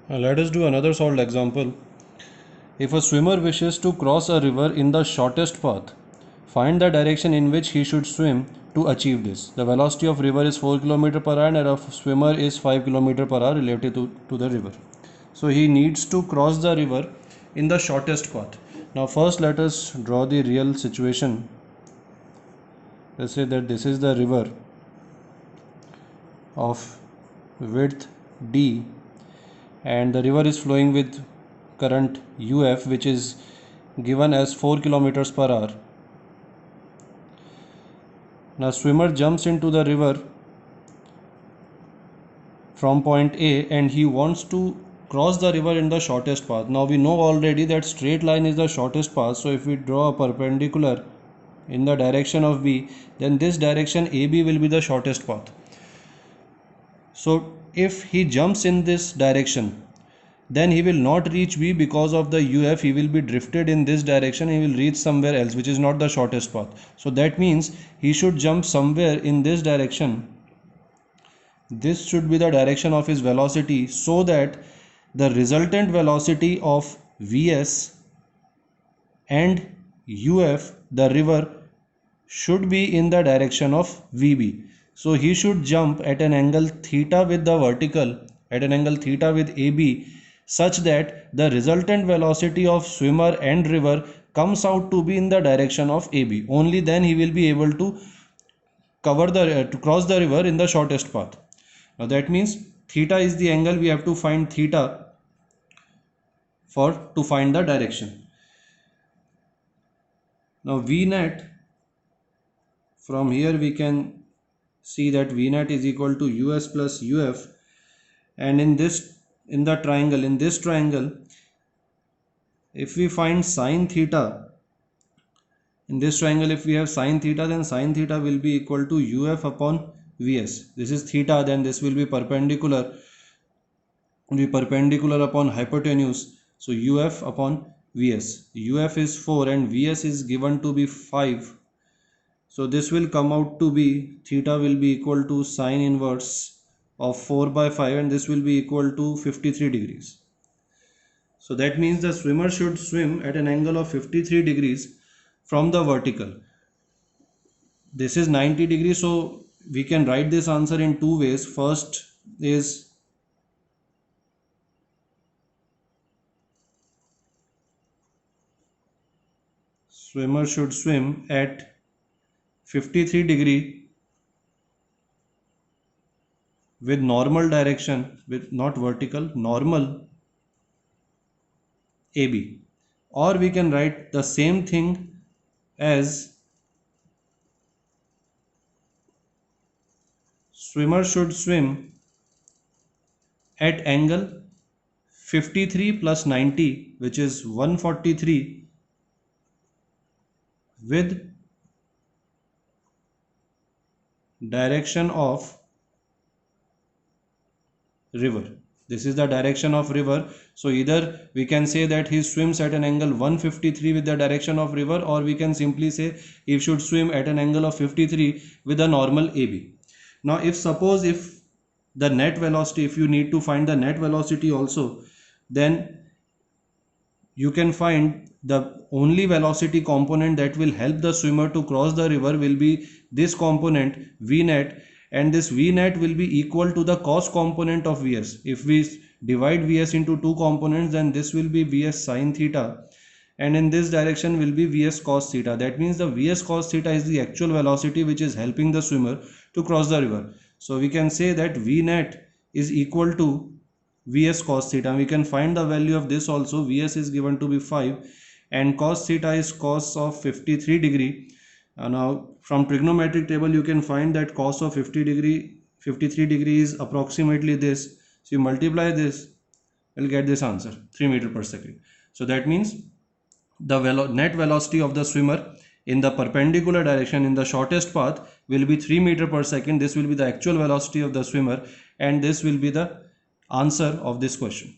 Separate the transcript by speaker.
Speaker 1: Let us do another solved example. If a swimmer wishes to cross a river in the shortest path, find the direction in which he should swim to achieve this. The velocity of river is 4 km per hour and a swimmer is 5 km per hour relative to the river. So he needs to cross the river in the shortest path. Now first let us draw the real situation. Let's say that this is the river of width d and the river is flowing with current UF, which is given as 4 kilometers per hour. Now swimmer jumps into the river from point A and he wants to cross the river in the shortest path. Now we know already that straight line is the shortest path, so if we draw a perpendicular in the direction of B, then this direction AB will be the shortest path. So if he jumps in this direction, then he will not reach B because of the UF. He will be drifted in this direction. He will reach somewhere else, which is not the shortest path. So that means he should jump somewhere in this direction. This should be the direction of his velocity, so that the resultant velocity of Vs and UF, the river, should be in the direction of VB. So he should jump at an angle theta with the vertical, at an angle theta with AB, such that the resultant velocity of swimmer and river comes out to be in the direction of AB. Only then he will be able to cross the river in the shortest path. Now that means theta is the angle. We have to find theta to find the direction. Now V net, from here we can see that V net is equal to US plus UF, and in this triangle, if we find sine theta, in this triangle if we have sine theta, then sine theta will be equal to UF upon Vs. This is theta, then this will be perpendicular upon hypotenuse, so UF upon Vs. UF is 4 and Vs is given to be 5, so this will come out to be, theta will be equal to sine inverse of 4 by 5, and this will be equal to 53 degrees. So that means the swimmer should swim at an angle of 53 degrees from the vertical. This is 90 degrees, so we can write this answer in two ways. First is swimmer should swim at 53 degree with normal direction, with not vertical, normal AB. Or we can write the same thing as swimmer should swim at angle 53 plus 90, which is 143, with direction of river. This is the direction of river, so either we can say that he swims at an angle 153 with the direction of river, or we can simply say he should swim at an angle of 53 with a normal AB. Now if the net velocity, if you need to find the net velocity also, then you can find the only velocity component that will help the swimmer to cross the river will be this component V net, and this V net will be equal to the cos component of Vs. If we divide Vs into two components, then this will be Vs sin theta, and in this direction will be Vs cos theta. That means the Vs cos theta is the actual velocity which is helping the swimmer to cross the river. So we can say that V net is equal to Vs cos theta. We can find the value of this also. Vs is given to be 5 and cos theta is cos of 53 degree. Now from trigonometric table you can find that cos of 53 degree is approximately this. So you multiply this, you will get this answer, 3 meter per second. So that means the net velocity of the swimmer in the perpendicular direction in the shortest path will be 3 meter per second. This will be the actual velocity of the swimmer, and this will be the answer of this question.